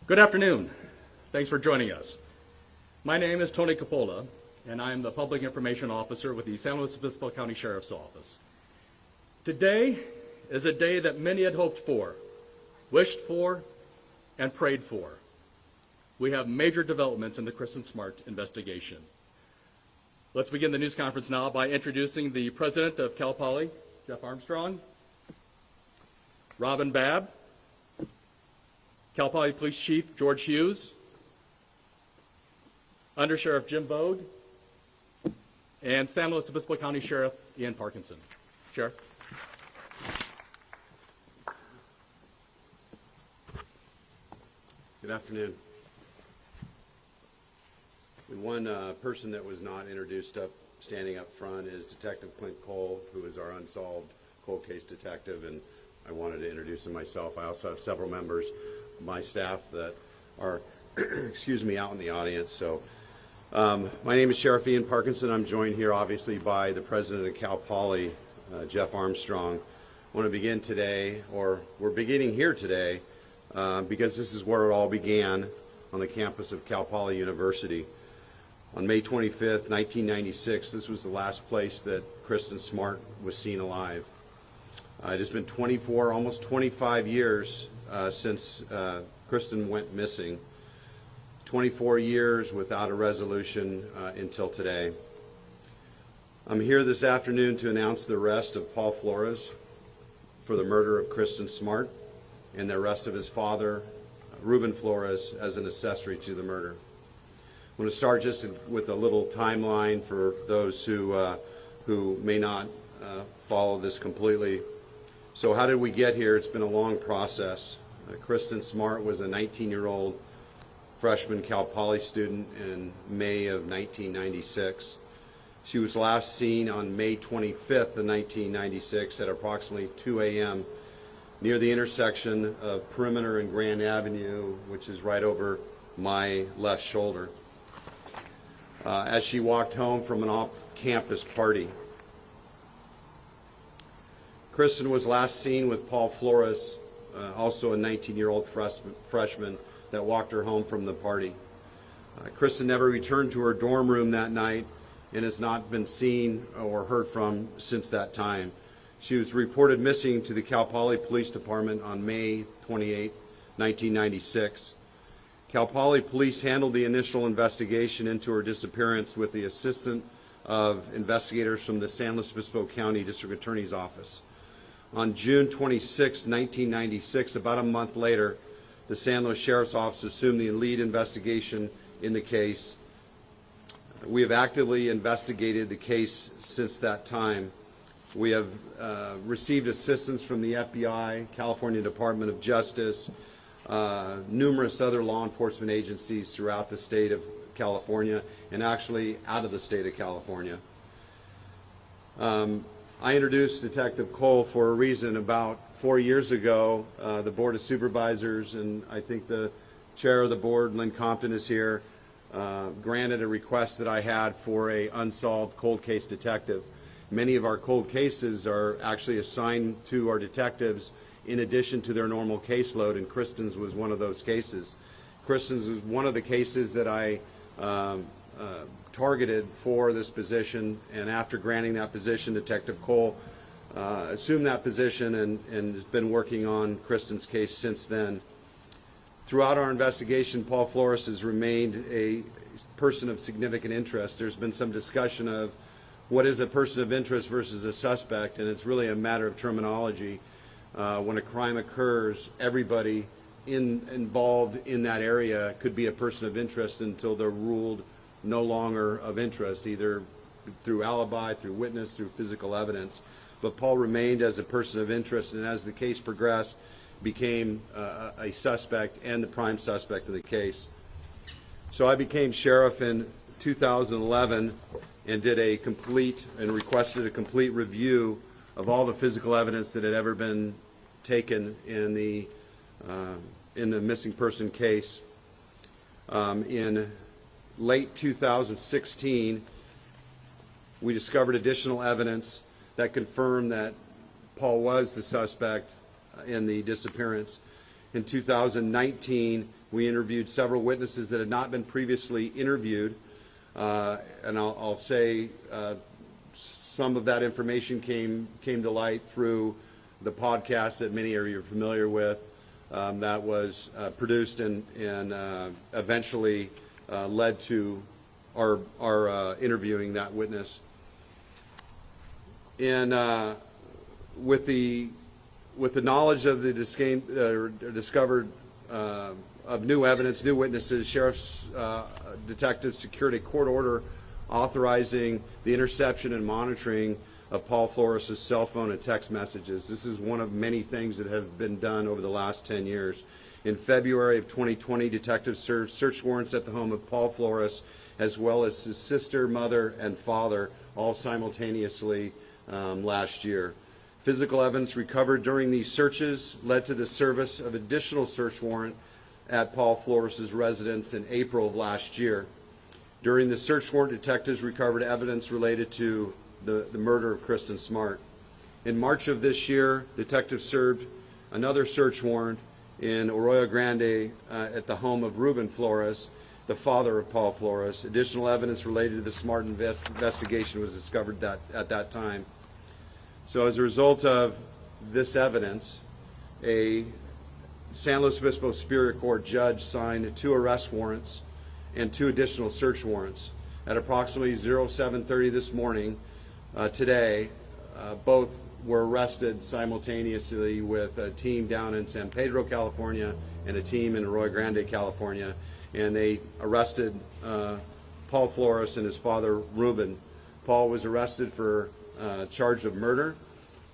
Good afternoon. Thanks for joining us. My name is Tony Capola, and I am the Public Information Officer with the San Luis Obispo County Sheriff's Office. Today is a day that many had hoped for, wished for, and prayed for. We have major developments in the Kristin Smart investigation. Let's begin the news conference now by introducing the President of Cal Poly, Jeff Armstrong, Robin Babb, Cal Poly Police Chief George Hughes, Under Sheriff Jim Vogue, and San Luis Obispo County Sheriff Ian Parkinson. Sheriff. Good afternoon. The one person that was not introduced standing up front is Detective Clint Cole, who is our unsolved cold case detective, and I wanted to introduce him myself. I also have several members of my staff that are, excuse me, out in the audience. So, my name is Sheriff Ian Parkinson. I'm joined here, obviously, by the President of Cal Poly, Jeff Armstrong. I want to begin today, or we're beginning here today, because this is where it all began on the campus of Cal Poly University. On May 25th, 1996, this was the last place that Kristin Smart was seen alive. It has been 24, almost 25 years since Kristin went missing. 24 years without a resolution until today. I'm here this afternoon to announce the arrest of Paul Flores for the murder of Kristin Smart and the arrest of his father, Ruben Flores, as an accessory to the murder. I'm going to start just with a little timeline for those who may not follow this completely. So how did we get here? It's been a long process. Kristin Smart was a 19-year-old freshman Cal Poly student in May of 1996. She was last seen on May 25th of 1996 at approximately 2 a.m. near the intersection of Perimeter and Grand Avenue, which is right over my left shoulder, as she walked home from an off-campus party. Kristin was last seen with Paul Flores, also a 19-year-old freshman that walked her home from the party. Kristin never returned to her dorm room that night and has not been seen or heard from since that time. She was reported missing to the Cal Poly Police Department on May 28, 1996. Cal Poly Police handled the initial investigation into her disappearance with the assistance of investigators from the San Luis Obispo County District Attorney's Office. On June 26, 1996, about a month later, the San Luis Sheriff's Office assumed the lead investigation in the case. We have actively investigated the case since that time. We have received assistance from the FBI, California Department of Justice, numerous other law enforcement agencies throughout the state of California, and actually out of the state of California. I introduced Detective Cole for a reason. About 4 years ago, the Board of Supervisors, and I think the chair of the board, Lynn Compton, is here, granted a request that I had for a unsolved cold case detective. Many of our cold cases are actually assigned to our detectives in addition to their normal caseload, and Kristin's was one of those cases. Kristin's was one of the cases that I targeted for this position, and after granting that position, Detective Cole assumed that position and has been working on Kristin's case since then. Throughout our investigation, Paul Flores has remained a person of significant interest. There's been some discussion of what is a person of interest versus a suspect, and it's really a matter of terminology. When a crime occurs, everybody involved in that area could be a person of interest until they're ruled no longer of interest, either through alibi, through witness, through physical evidence. But Paul remained as a person of interest, and as the case progressed, became a suspect and the prime suspect of the case. So I became sheriff in 2011 and did a complete and requested a complete review of all the physical evidence that had ever been taken in the missing person case. In late 2016, we discovered additional evidence that confirmed that Paul was the suspect in the disappearance. In 2019, We interviewed several witnesses that had not been previously interviewed, and I'll say some of that information came to light through the podcast that many of you are familiar with, that was produced and eventually led to our interviewing that witness. And with the knowledge of the discovered of new evidence, new witnesses, sheriff's detectives secured a court order authorizing the interception and monitoring of Paul Flores' cell phone and text messages. This is one of many things that have been done over the last 10 years. In February of 2020, detectives served search warrants at the home of Paul Flores, as well as his sister, mother, and father, all simultaneously last year. Physical evidence recovered during these searches led to the service of additional search warrant at Paul Flores' residence in April of last year. During the search warrant, detectives recovered evidence related to the murder of Kristin Smart. In March of this year, detectives served another search warrant in Arroyo Grande at the home of Ruben Flores, the father of Paul Flores. Additional evidence related to the Smart investigation was discovered at that time. So as a result of this evidence, a San Luis Obispo Superior Court judge signed 2 arrest warrants and 2 additional search warrants. At approximately 07:30 this morning, today, both were arrested simultaneously with a team down in San Pedro, California, and a team in Arroyo Grande, California, and they arrested Paul Flores and his father, Ruben. Paul was arrested for charge of murder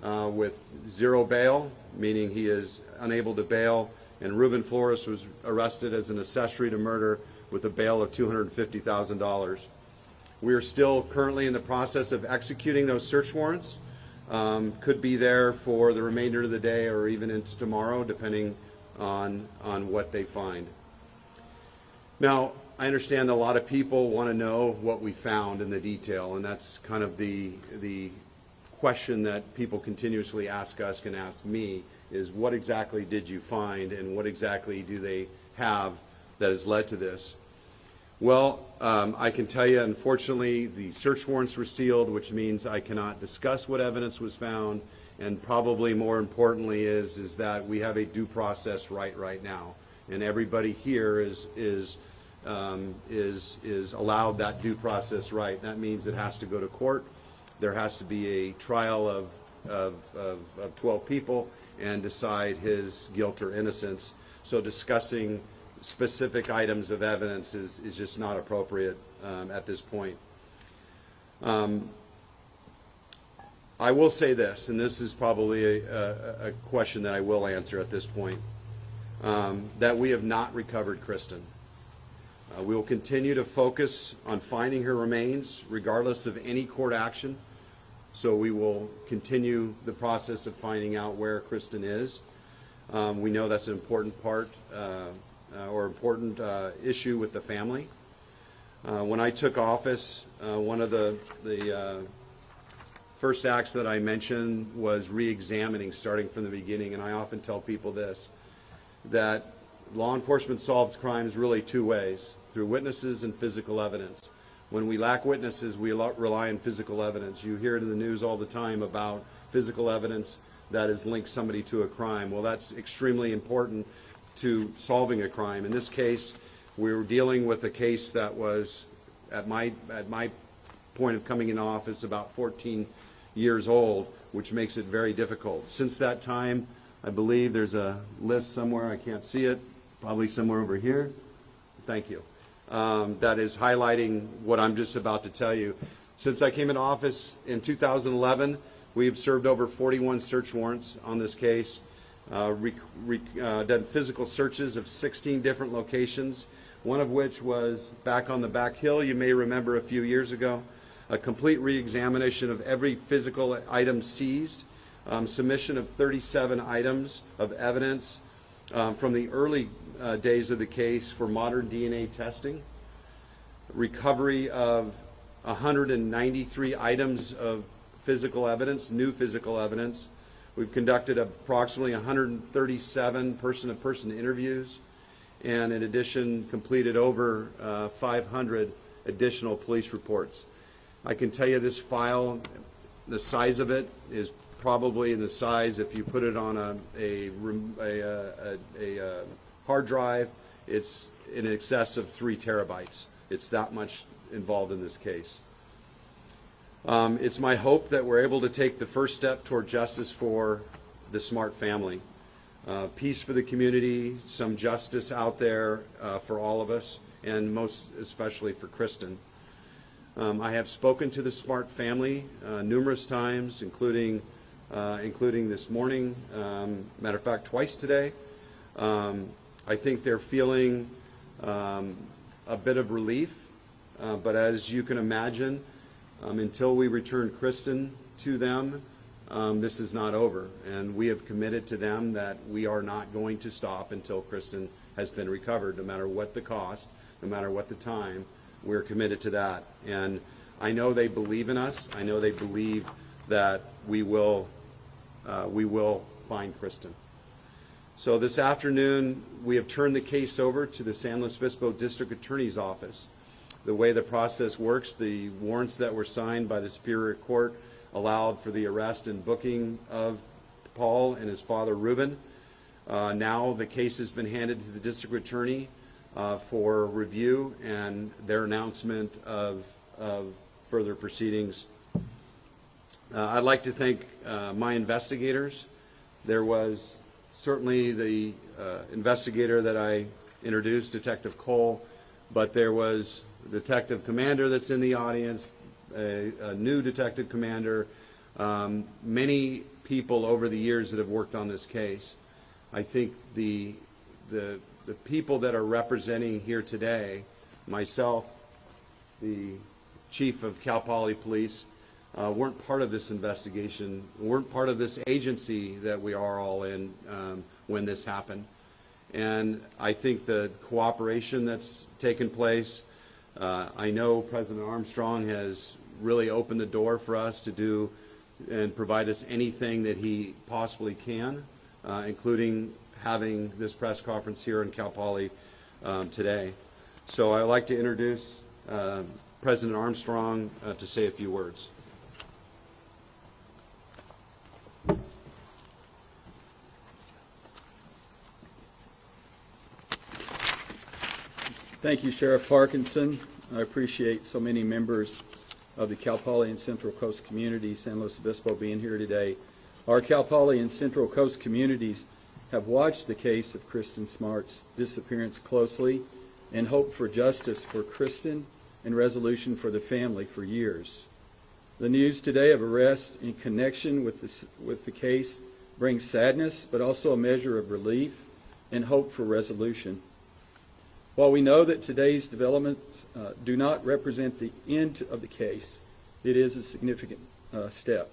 with 0 bail, meaning he is unable to bail, and Ruben Flores was arrested as an accessory to murder with a bail of $250,000. We are still currently in the process of executing those search warrants. Could be there for the remainder of the day or even into tomorrow, depending on what they find. Now, I understand a lot of people want to know what we found in the detail, and that's kind of the question that people continuously ask us and ask me, is what exactly did you find and what exactly do they have that has led to this? Well, I can tell you, unfortunately, the search warrants were sealed, which means I cannot discuss what evidence was found, and probably more importantly is that we have a due process right now, and everybody here is allowed that due process right. That means it has to go to court. There has to be a trial of 12 people and decide his guilt or innocence. So discussing specific items of evidence is just not appropriate at this point. I will say this, and this is probably a question that I will answer at this point, that we have not recovered Kristin. We will continue to focus on finding her remains regardless of any court action. So we will continue the process of finding out where Kristin is. We know that's an important part or important issue with the family. When I took office, one of the first acts that I mentioned was re-examining, starting from the beginning, and I often tell people this, that law enforcement solves crimes really 2 ways, through witnesses and physical evidence. When we lack witnesses, we rely on physical evidence. You hear it in the news all the time about physical evidence that has linked somebody to a crime. Well, that's extremely important to solving a crime. In this case, we were dealing with a case that was, at my point of coming in office, about 14 years old, which makes it very difficult. Since that time, I believe there's a list somewhere, I can't see it, probably somewhere over here. Thank you. That is highlighting what I'm just about to tell you. Since I came into office in 2011, we've served over 41 search warrants on this case, done physical searches of 16 different locations, one of which was back on the back hill, you may remember a few years ago, a complete re-examination of every physical item seized, submission of 37 items of evidence from the early days of the case for modern DNA testing, recovery of 193 items of physical evidence, new physical evidence. We've conducted approximately 137 person-to-person interviews, and in addition completed over 500 additional police reports. I can tell you this file, the size of it is probably in the size, if you put it on a hard drive, it's in excess of 3 terabytes. It's that much involved in this case. It's my hope that we're able to take the first step toward justice for the Smart family. Peace for the community, some justice out there for all of us, and most especially for Kristin. I have spoken to the Smart family numerous times, including this morning, matter of fact, twice today. I think they're feeling a bit of relief, but as you can imagine, until we return Kristin to them, this is not over, and we have committed to them that we are not going to stop until Kristin has been recovered, no matter what the cost, no matter what the time. We're committed to that, and I know they believe in us. I know they believe that we will find Kristin. So this afternoon, we have turned the case over to the San Luis Obispo District Attorney's Office. The way the process works, the warrants that were signed by the Superior Court allowed for the arrest and booking of Paul and his father, Reuben. Now the case has been handed to the District Attorney for review and their announcement of further proceedings. I'd like to thank my investigators. There was certainly the investigator that I introduced, Detective Cole, but there was Detective Commander that's in the audience, a new Detective Commander, many people over the years that have worked on this case. I think the people that are representing here today, myself, the Chief of Cal Poly Police, weren't part of this investigation, weren't part of this agency that we are all in when this happened. And I think the cooperation that's taken place, I know President Armstrong has really opened the door for us to do and provide us anything that he possibly can, including having this press conference here in Cal Poly today. So I'd like to introduce President Armstrong to say a few words. Thank you, Sheriff Parkinson. I appreciate so many members of the Cal Poly and Central Coast community, San Luis Obispo, being here today. Our Cal Poly and Central Coast communities have watched the case of Kristin Smart's disappearance closely and hope for justice for Kristin and resolution for the family for years. The news today of arrest in connection with the case brings sadness, but also a measure of relief and hope for resolution. While we know that today's developments do not represent the end of the case, it is a significant step.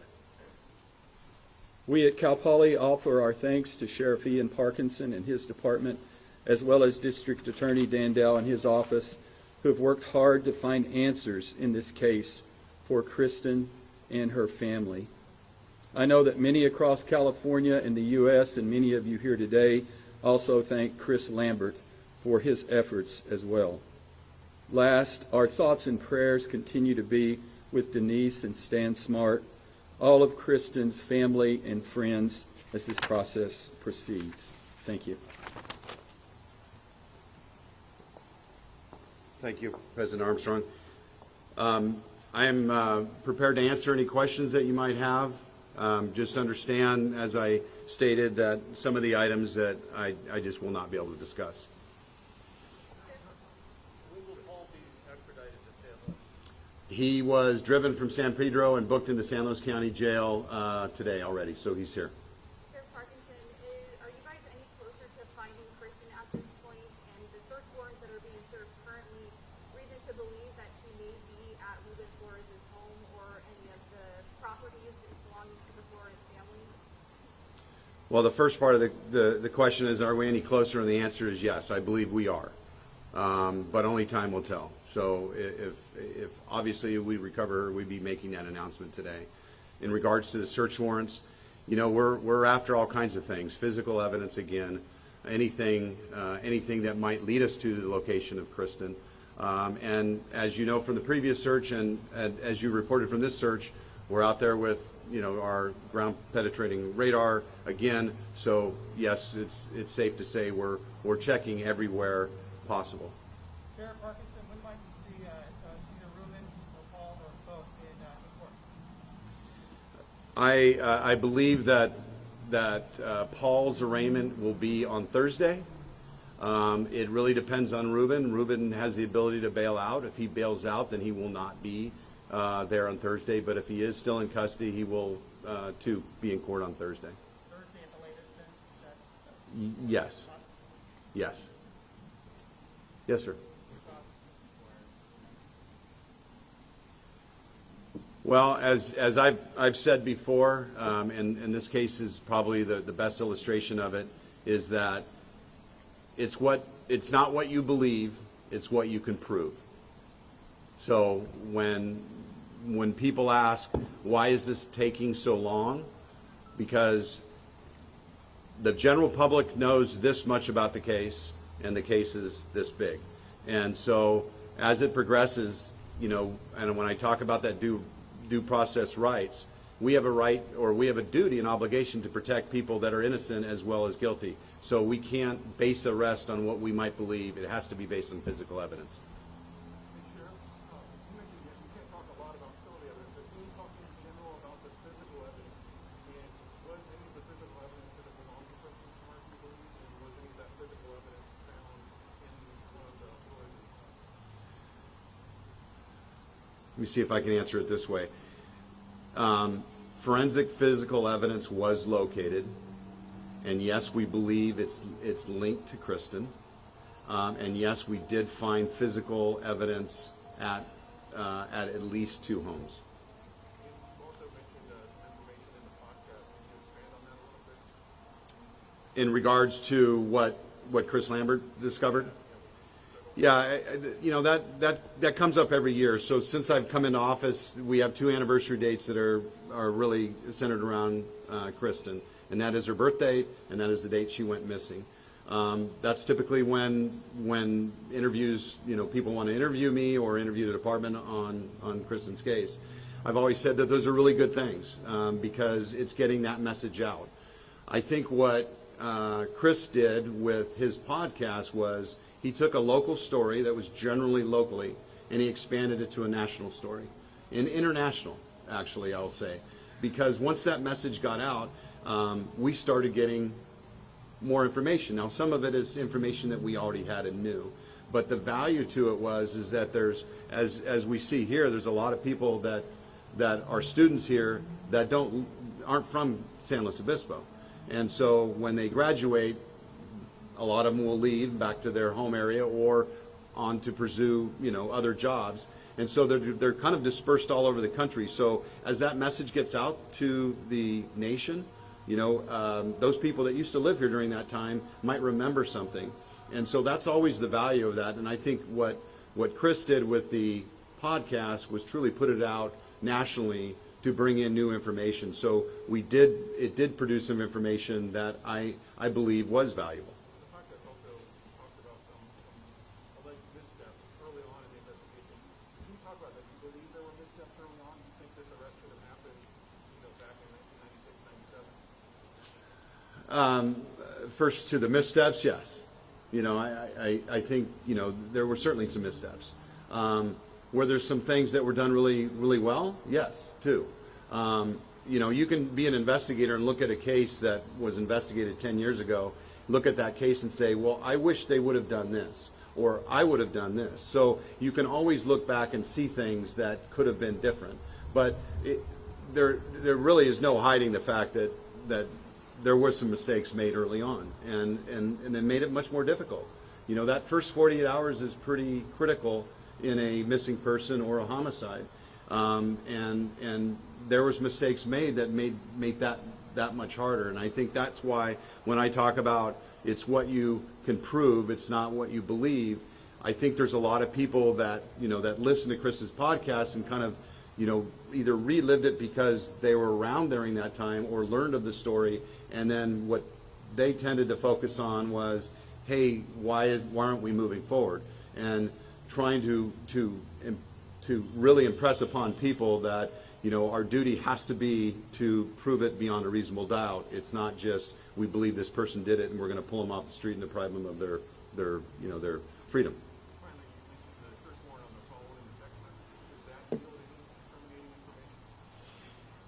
We at Cal Poly offer our thanks to Sheriff Ian Parkinson and his department, as well as District Attorney Dan Dow and his office, who have worked hard to find answers in this case for Kristin and her family. I know that many across California and the U.S. and many of you here today also thank Chris Lambert for his efforts as well. Last, our thoughts and prayers continue to be with Denise and Stan Smart, all of Kristin's family and friends as this process proceeds. Thank you. Thank you, President Armstrong. I am prepared to answer any questions that you might have. Just understand, as I stated, that some of the items that I just will not be able to discuss. He was driven from San Pedro and booked into San Luis County Jail today already, so he's here. Sheriff Parkinson, are you guys any closer to finding Kristin at this point? And the search warrants that are being served currently, reason to believe that she may be at Reuben Flores' home or any of the properties belonging to the Flores family? Well, the first part of the question is, are we any closer? And the answer is yes, I believe we are. But only time will tell. So if obviously we recover her, we'd be making that announcement today. In regards to the search warrants, you know, we're after all kinds of things. Physical evidence again. anything that might lead us to the location of Kristin. And as you know from the previous search, and as you reported from this search, we're out there with our ground penetrating radar again. So yes, it's safe to say we're checking everywhere possible. Sheriff Parkinson, when might we see either Ruben or Paul or both in court? I believe that Paul's arraignment will be on Thursday. It really depends on Ruben. Ruben has the ability to bail out. If he bails out, then he will not be there on Thursday. But if he is still in custody, he will too be in court on Thursday. Thursday at the latest, then? Yes. Yes. Yes, sir. Well, as I've said before, and this case is probably the best illustration of it, is that it's not what you believe, it's what you can prove. So when people ask, why is this taking so long? Because the general public knows this much about the case, and the case is this big. And so as it progresses, and when I talk about that due process rights, we have a right, or we have a duty and obligation to protect people that are innocent as well as guilty. So we can't base arrest on what we might believe. It has to be based on physical evidence. Hey, Sheriff, you mentioned that you can't talk a lot about some of the evidence, but can you talk in general about the physical evidence? And was any of the physical evidence that it belonged to Kristin Smart, you believe? And was any of that physical evidence found in one of the employees? Let me see if I can answer it this way. Forensic physical evidence was located, and yes, we believe it's linked to Kristin. And yes, we did find physical evidence at least 2 homes. You also mentioned some information in the podcast. Can you expand on that a little bit? In regards to what Chris Lambert discovered? Yeah, that comes up every year. So since I've come into office, we have 2 anniversary dates that are really centered around Kristin, and that is her birth date, and that is the date she went missing. That's typically when interviews, people want to interview me or interview the department on Kristin's case. I've always said that those are really good things because it's getting that message out. I think what Chris did with his podcast was he took a local story that was generally locally, and he expanded it to a national story, and international, actually, I'll say, because once that message got out, we started getting more information. Now, some of it is information that we already had and knew, but the value to it is that there's, as we see here, there's a lot of people that are students here that aren't from San Luis Obispo, and so when they graduate, a lot of them will leave back to their home area or on to pursue, other jobs. And so they're kind of dispersed all over the country. So as that message gets out to the nation, those people that used to live here during that time might remember something. And so that's always the value of that. And I think what Chris did with the podcast was truly put it out nationally to bring in new information. So it did produce some information that I believe was valuable. The podcast also talked about some alleged missteps early on in the investigation. Can you talk about that? Do you believe there were missteps early on? Do you think this arrest should have happened, back in 1996, 97? First to the missteps, yes. I think, there were certainly some missteps. Were there some things that were done really, really well? Yes, too. You can be an investigator and look at a case that was investigated 10 years ago, look at that case and say, well, I wish they would have done this, or I would have done this. So you can always look back and see things that could have been different. But there really is no hiding the fact that there were some mistakes made early on, and they made it much more difficult. That first 48 hours is pretty critical in a missing person or a homicide, and there was mistakes made that made that much harder. And I think that's why when I talk about it's what you can prove, it's not what you believe, I think there's a lot of people that that listen to Chris's podcast and kind of either relived it because they were around during that time or learned of the story, and then what they tended to focus on was, hey, why aren't we moving forward? And trying to really impress upon people that, you know, our duty has to be to prove it beyond a reasonable doubt. It's not just we believe this person did it and we're going to pull them off the street and deprive them of their their freedom. Finally, you mentioned the search warrant on the phone and the text message. Does that yield any incriminating information?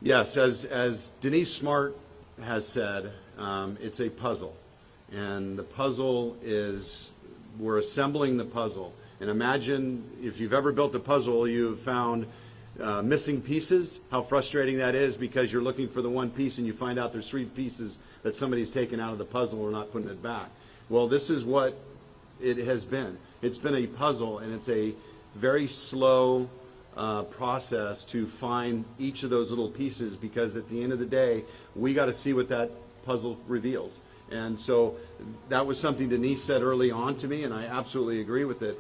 Yes, as Denise Smart has said, it's a puzzle. And the puzzle is, we're assembling the puzzle. And imagine if you've ever built a puzzle, you've found missing pieces, how frustrating that is because you're looking for the one piece and you find out there's 3 pieces that somebody's taken out of the puzzle or not putting it back. Well, this is what it has been. It's been a puzzle, and it's a very slow process to find each of those little pieces because at the end of the day, we got to see what that puzzle reveals. And so that was something Denise said early on to me, and I absolutely agree with it.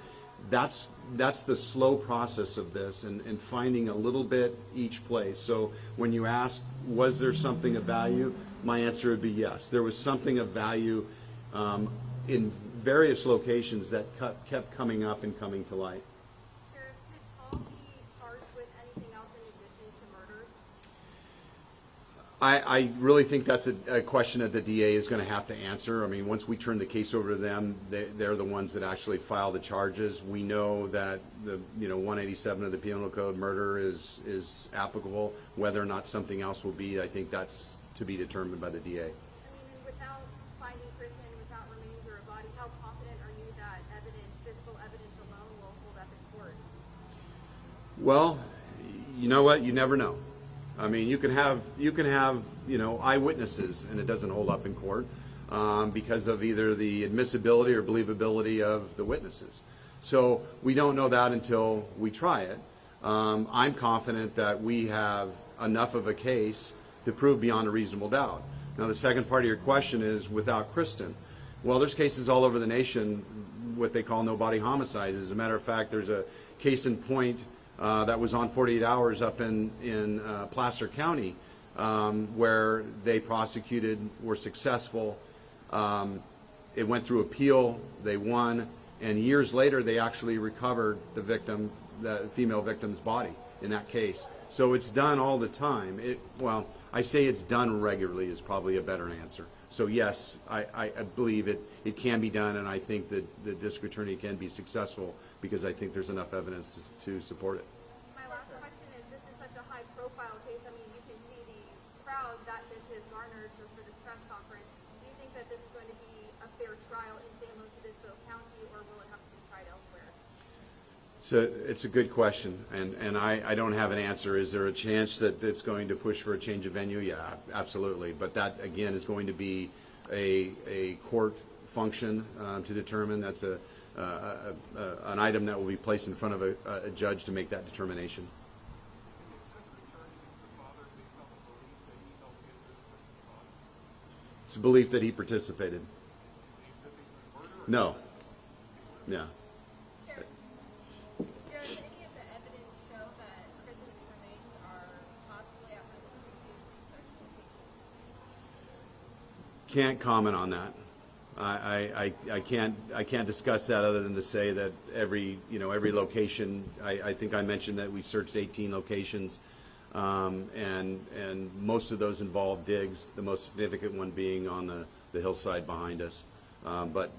That's the slow process of this and finding a little bit each place. So when you ask, was there something of value? My answer would be yes. There was something of value in various locations that kept coming up and coming to light. Sheriff, could Paul be charged with anything else in addition to murder? I really think that's a question that the DA is going to have to answer. I mean, once we turn the case over to them, they're the ones that actually file the charges. We know that the 187 of the Penal Code, murder is applicable. Whether or not something else will be, I think that's to be determined by the DA. I mean, and without finding Kristin, without remains or a body, how confident are you that evidence, physical evidence alone, will hold up in court? Well, you know what? You never know. I mean, you can have eyewitnesses, and it doesn't hold up in court because of either the admissibility or believability of the witnesses. So we don't know that until we try it. I'm confident that we have enough of a case to prove beyond a reasonable doubt. Now, the second part of your question is without Kristin. Well, there's cases all over the nation, what they call no-body homicides. As a matter of fact, there's a case in point that was on 48 Hours up in Placer County where they prosecuted, were successful. It went through appeal, they won, and years later they actually recovered the female victim's body in that case. So it's done all the time. Well, I say it's done regularly is probably a better answer. So yes, I believe it can be done, and I think that the district attorney can be successful because I think there's enough evidence to support it. My last question is, this is such a high-profile case. I mean, you can see the crowd that this has garnered for this press conference. Do you think that this is going to be a fair trial in San Luis Obispo County, or will it have to be tried elsewhere? So it's a good question, and I don't have an answer. Is there a chance that it's going to push for a change of venue? Yeah, absolutely. But that, again, is going to be a court function to determine. That's an item that will be placed in front of a judge to make that determination. It's a belief that he participated. No. Yeah. Does any of the evidence show that Kristin's remains are possibly at risk of being searched? Can't comment on that. I can't discuss that other than to say that every location. I think I mentioned that we searched 18 locations, and most of those involved digs. The most significant one being on the hillside behind us. But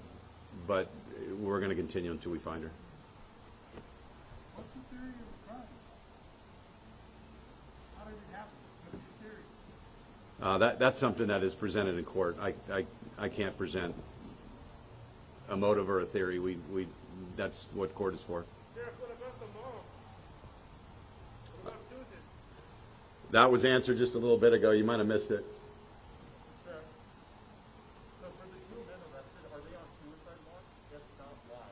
we're going to continue until we find her. What's the theory of the crime? How did it happen? What's the theory? That's something that is presented in court. I can't present a motive or a theory. We that's what court is for. Sheriff, what about the mom? What about Susan? That was answered just a little bit ago. You might have missed it. Sheriff, so for the 2 men arrested, are they on suicide watch? If not, why?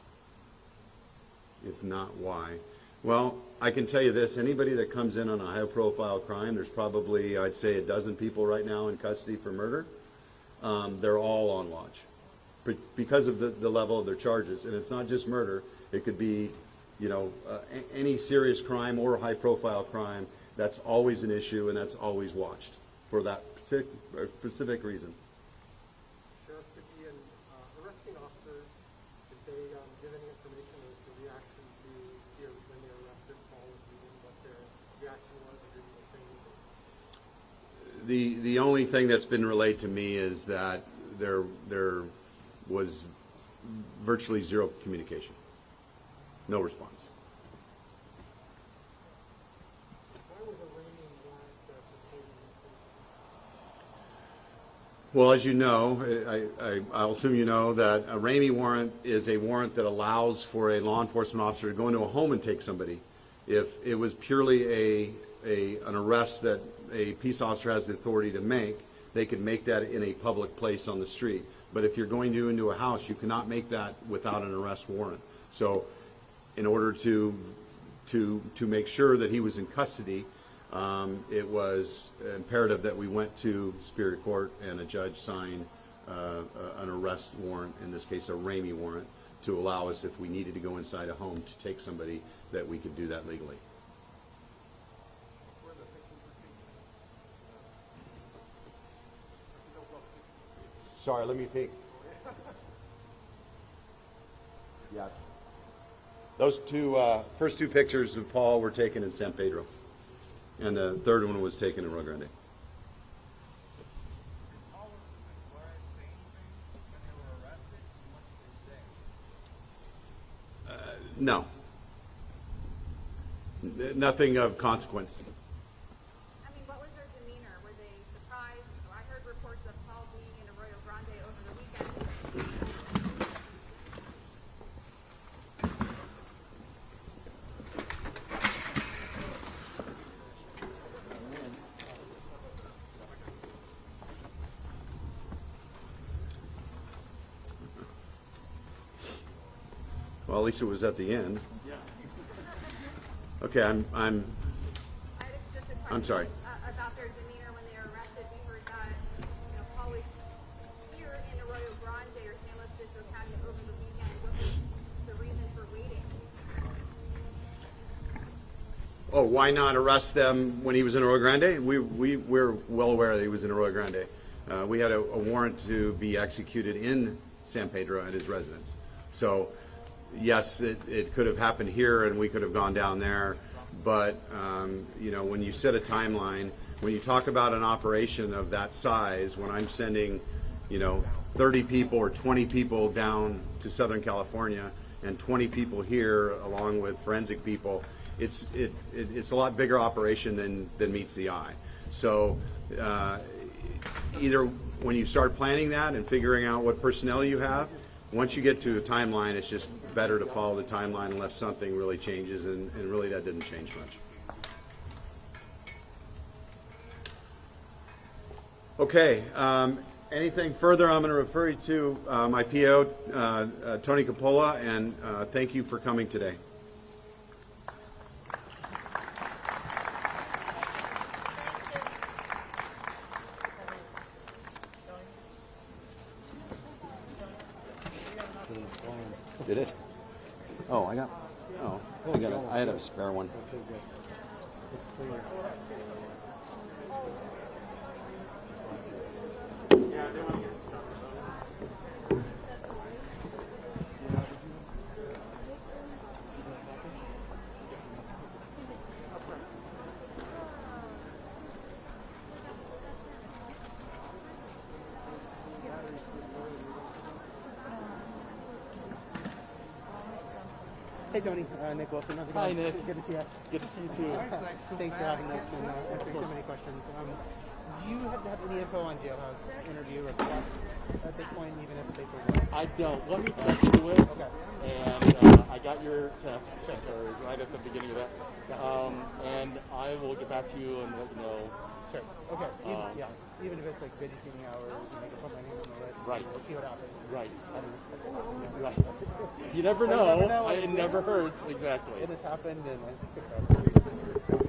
If not, why? Well, I can tell you this. Anybody that comes in on a high-profile crime, there's probably, I'd say, a dozen people right now in custody for murder. They're all on watch because of the level of their charges. And it's not just murder. It could be, any serious crime or high-profile crime. That's always an issue, and that's always watched for that specific reason. The only thing that's been relayed to me is that there was virtually zero communication, no response. Why was a Rainey warrant proposed? Well, as you know, I'll assume you know that a Ramey warrant is a warrant that allows for a law enforcement officer to go into a home and take somebody. If it was purely an arrest that a peace officer has the authority to make, they could make that in a public place on the street. But if you're going into a house, you cannot make that without an arrest warrant. So in order to make sure that he was in custody, it was imperative that we went to Superior Court and a judge signed an arrest warrant, in this case a Ramey warrant, to allow us, if we needed to go inside a home to take somebody, that we could do that legally. Sorry, let me think. Yeah. Those first two pictures of Paul were taken in San Pedro. And the third one was taken in Rio Grande. No. Nothing of consequence. I mean, what was their demeanor? Were they surprised? I heard reports of Paul being in Arroyo Grande over the weekend. Well, at least it was at the end. Okay, I had just a question I'm sorry. About their demeanor when they were arrested. We heard that, Paul was here in Arroyo Grande or San Luis Obispo County over the weekend. What was the reason for waiting? Oh, why not arrest them when he was in Arroyo Grande? We're well aware that he was in Arroyo Grande. We had a warrant to be executed in San Pedro at his residence. So, yes, it could have happened here and we could have gone down there. But, when you set a timeline, when you talk about an operation of that size, when I'm sending, 30 people or 20 people down to Southern California and 20 people here along with forensic people, it's a lot bigger operation than meets the eye. So either when you start planning that and figuring out what personnel you have, once you get to a timeline, it's just better to follow the timeline unless something really changes, and really that didn't change much. Okay, anything further, I'm going to refer you to my PO, Tony Coppola, and thank you for coming today. Did it? Oh, I had a spare one. Hey Tony, Nick Wilson. How's it going? Hi Nick. Good to see you. Good to see you too. Thanks for having us and answering so many questions. Do you have to have any info on jailhouse interview requests at this point, even if they say no? I don't. Let me text you it. Okay. And I got your text, or right at the beginning of that. And I will get back to you and let you know. Sure. Okay. Even if it's like babysitting hours, and I can put my name on the list. Right. We'll see what happens. Right. Right. You never know. It never hurts. Exactly. And it's happened, and I think it's